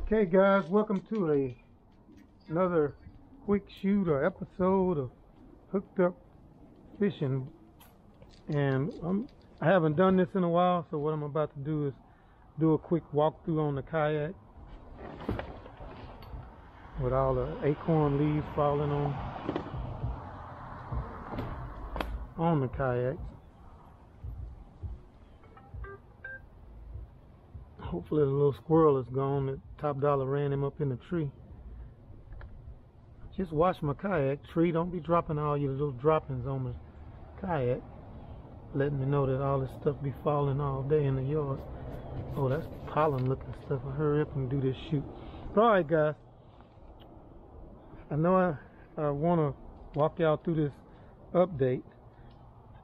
Okay guys, welcome to another quick shoot or episode of Hooked Up Fishing. And I haven't done this in a while, so what I'm about to do is do a quick walkthrough on the kayak with all the acorn leaves falling on the kayak. Hopefully the little squirrel is gone that Top Dollar ran him up in the tree. Just watch my kayak. Tree, don't be dropping all your little droppings on my kayak. Letting me know that all this stuff be falling all day in the yard. Oh, that's pollen looking stuff. I'll hurry up and do this shoot. Alright guys. I know I want to walk y'all through this update.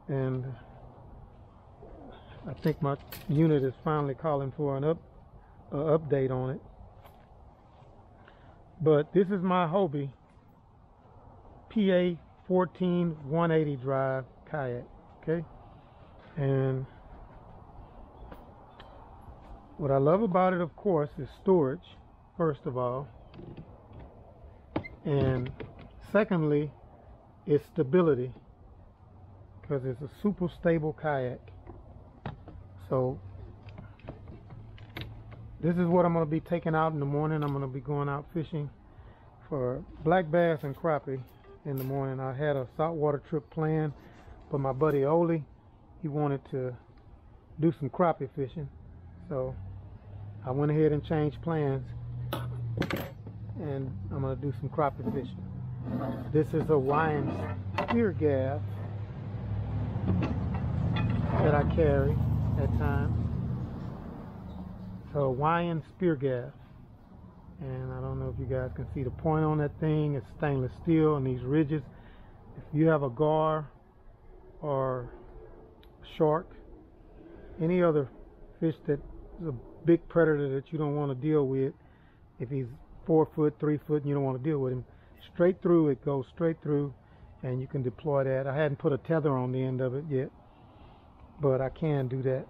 And I think my unit is finally calling for an update on it. But this is my Hobie PA 14 180 drive kayak, okay? And what I love about it, of course, is storage, first of all. And secondly, is stability, because it's a super stable kayak. So this is what I'm going to be taking out in the morning. I'm going to be going out fishing for black bass and crappie in the morning. I had a saltwater trip planned, but my buddy Oli, he wanted to do some crappie fishing. So I went ahead and changed plans, and I'm going to do some crappie fishing. This is a Hawaiian spear gaff that I carry at times. So Hawaiian spear gaff, and I don't know if you guys can see the point on that thing. It's stainless steel, and these ridges, if you have a gar or shark, any other fish that is a big predator that you don't want to deal with, if he's 4 foot, 3 foot, and you don't want to deal with him, straight through, it goes straight through, and you can deploy that. I hadn't put a tether on the end of it yet, but I can do that.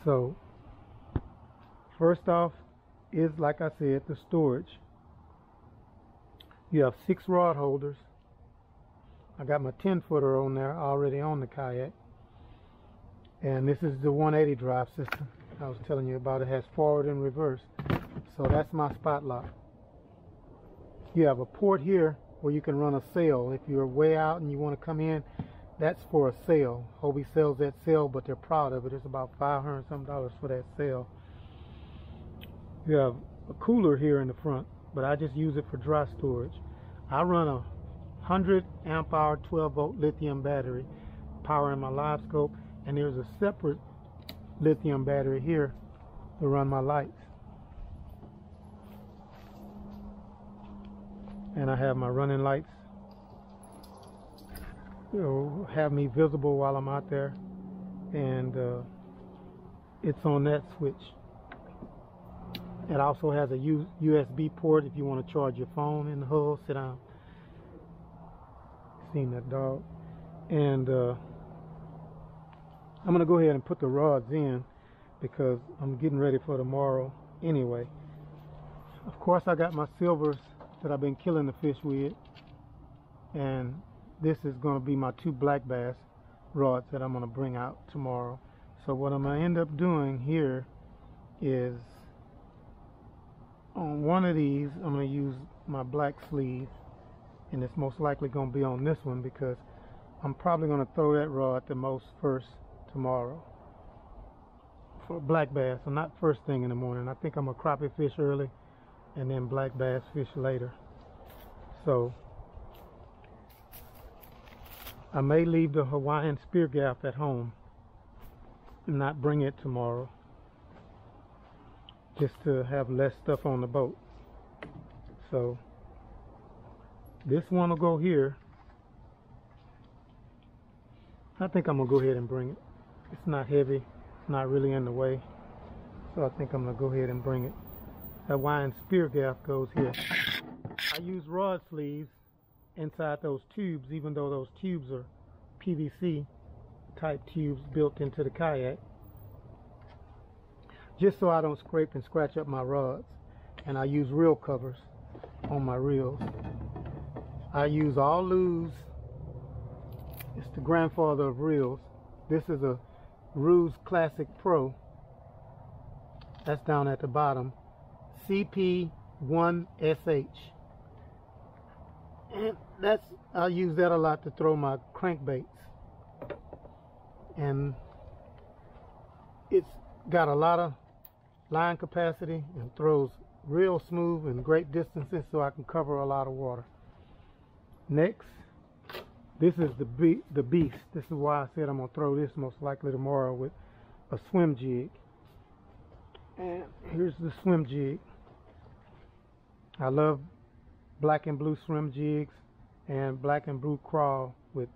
So first off is, like I said, the storage. You have 6 rod holders. I got my 10-footer on there already on the kayak, and this is the 180 drive system I was telling you about. It has forward and reverse, so that's my spot lock. You have a port here where you can run a sail. If you're way out and you want to come in, that's for a sail. Hobie sells that sail, but they're proud of it. It's about $500 something for that sail. You have a cooler here in the front, but I just use it for dry storage. I run a 100 amp hour 12 volt lithium battery powering my live scope, and there's a separate lithium battery here to run my lights. And I have my running lights, have me visible while I'm out there, and it's on that switch. It also has a USB port if you want to charge your phone in the hull. Sit down. Seen that dog. And I'm going to go ahead and put the rods in because I'm getting ready for tomorrow anyway. Of course, I got my silvers that I've been killing the fish with, and this is going to be my 2 black bass rods that I'm going to bring out tomorrow. So what I'm going to end up doing here is, on one of these, I'm going to use my black sleeve, and it's most likely going to be on this one because I'm probably going to throw that rod the most first tomorrow for black bass. So not first thing in the morning. I think I'm going to crappie fish early and then black bass fish later. So I may leave the Hawaiian spear gaff at home and not bring it tomorrow, just to have less stuff on the boat. So this one will go here. I think I'm gonna go ahead and bring it. It's not heavy, it's not really in the way, so I think I'm gonna go ahead and bring it. That Hawaiian spear gaff goes here. I use rod sleeves inside those tubes, even though those tubes are PVC type tubes built into the kayak. just so I don't scrape and scratch up my rods. And I use reel covers on my reels. I use all Lew's. It's the grandfather of reels. This is a Ruse Classic Pro. That's down at the bottom. CP1SH. And I use that a lot to throw my crankbaits. And it's got a lot of line capacity and throws real smooth and great distances, so I can cover a lot of water. Next, this is the beast. This is why I said I'm going to throw this most likely tomorrow with a swim jig. And here's the swim jig. I love black and blue swim jigs and black and blue crawl with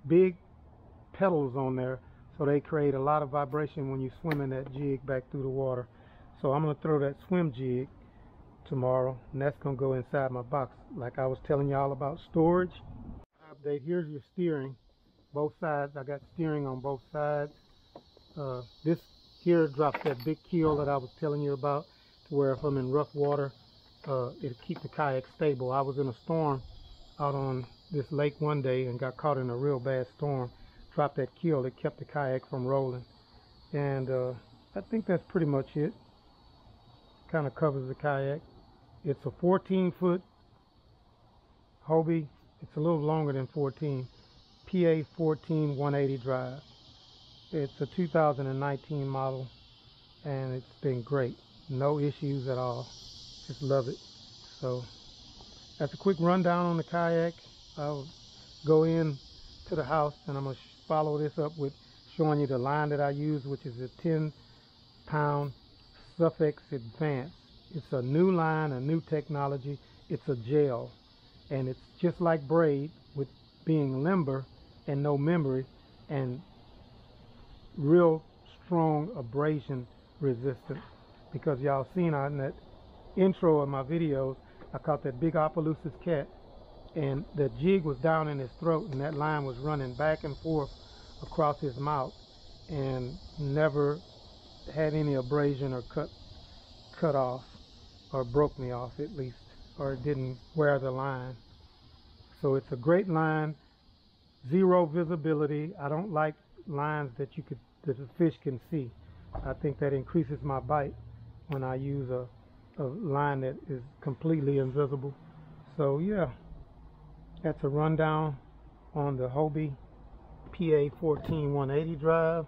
big pedals on there, so they create a lot of vibration when you swim in that jig back through the water. So I'm going to throw that swim jig tomorrow, and that's going to go inside my box like I was telling y'all about storage. Update, here's your steering, both sides. I got steering on both sides. This here drops that big keel that I was telling you about, to where if I'm in rough water, it'll keep the kayak stable. I was in a storm out on this lake one day and got caught in a real bad storm. Dropped that keel, it kept the kayak from rolling. And I think that's pretty much it. Kind of covers the kayak. It's a 14-foot Hobie. It's a little longer than 14. PA 14 180 drive. It's a 2019 model, and it's been great. No issues at all. Just love it. So that's a quick rundown on the kayak. I'll go in to the house and I'm going to follow this up with showing you the line that I use, which is a 10-pound Suffix Advanced. It's a new line, a new technology. It's a gel, and it's just like braid, with being limber and no memory and real strong abrasion resistance. Because y'all seen on that intro of my videos, I caught that big Opelousas cat, and the jig was down in his throat, and that line was running back and forth across his mouth, and never had any abrasion or cut off, or broke me off at least, or didn't wear the line. So it's a great line, zero visibility. I don't like lines that the fish can see. I think that increases my bite when I use a line that is completely invisible. So yeah, that's a rundown on the Hobie PA 14 180 drive.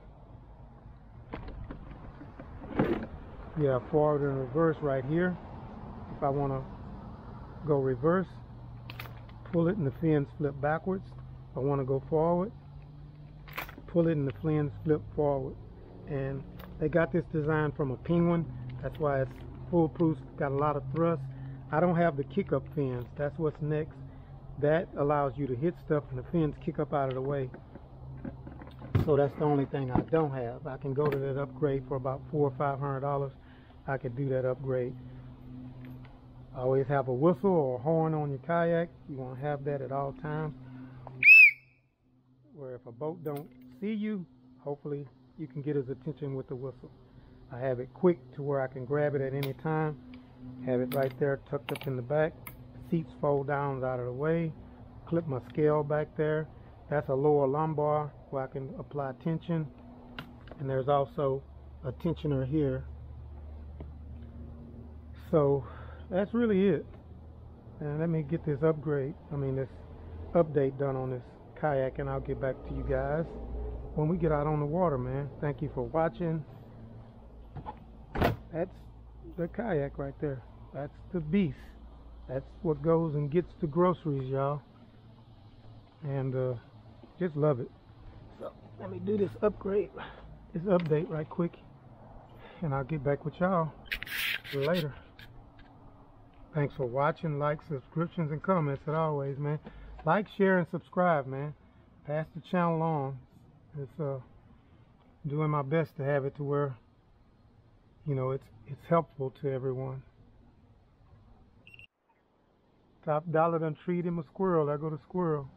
Yeah, forward and reverse right here. If I want to go reverse, pull it and the fins flip backwards. If I want to go forward, pull it and the fins flip forward. And they got this design from a penguin. That's why it's foolproof, got a lot of thrust. I don't have the kick up fins. That's what's next. That allows you to hit stuff and the fins kick up out of the way. So that's the only thing I don't have. I can go to that upgrade for about $400 or $500. I could do that upgrade. Always have a whistle or a horn on your kayak. You want to have that at all times, where if a boat don't see you, hopefully you can get his attention with the whistle. I have it quick to where I can grab it at any time. Have it right there tucked up in the back. Seats fold down out of the way. Clip my scale back there. That's a lower lumbar where I can apply tension. And there's also a tensioner here. So that's really it. And let me get this this update done on this kayak, and I'll get back to you guys when we get out on the water, man. Thank you for watching. That's the kayak right there. That's the beast. That's what goes and gets the groceries, y'all. And just love it. So let me do this update right quick, and I'll get back with y'all later. Thanks for watching. Like, subscriptions, and comments as always, man. Like, share, and subscribe, man. Pass the channel on. It's doing my best to have it to where, you know, it's helpful to everyone. Top dollar done treat him a squirrel. There go the squirrel.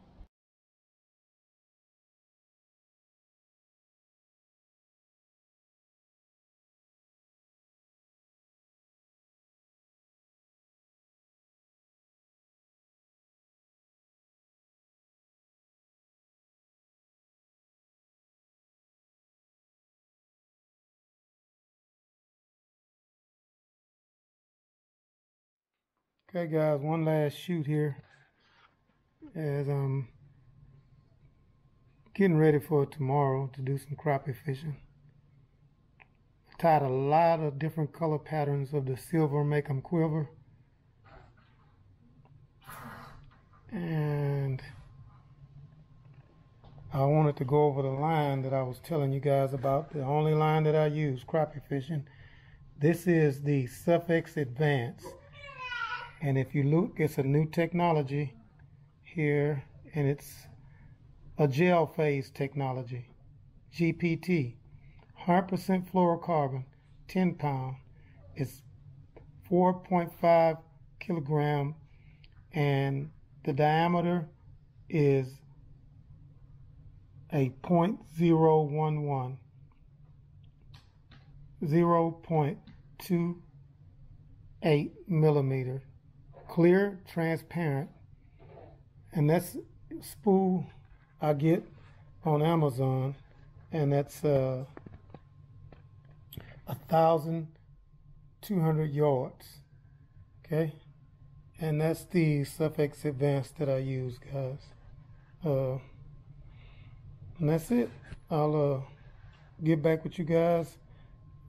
Okay guys, one last shoot here as I'm getting ready for tomorrow to do some crappie fishing. I tied a lot of different color patterns of the silver make 'em quiver, and I wanted to go over the line that I was telling you guys about, the only line that I use crappie fishing. This is the Suffix Advance, and if you look, it's a new technology here, and it's a gel phase technology, GPT, 100% fluorocarbon, 10 pound. It's 4.5 kilogram, and the diameter is a 0.011, 0.28 millimeter, clear, transparent, and that's spool I get on Amazon, and that's 1,200 yards. Okay, and that's the Suffix Advance that I use, guys. And that's it. I'll get back with you guys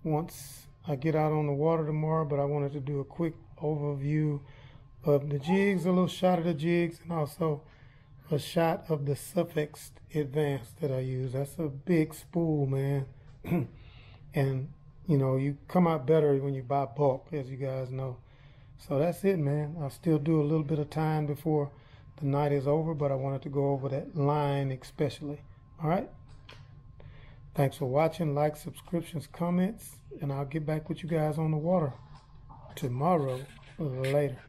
once I get out on the water tomorrow, but I wanted to do a quick overview of the jigs, a little shot of the jigs, and also a shot of the Suffix Advance that I use. That's a big spool, man. And you know, you come out better when you buy bulk, as you guys know. So that's it, man. I'll still do a little bit of time before the night is over, but I wanted to go over that line especially. All right, thanks for watching. Like, subscriptions, comments, and I'll get back with you guys on the water tomorrow. Later.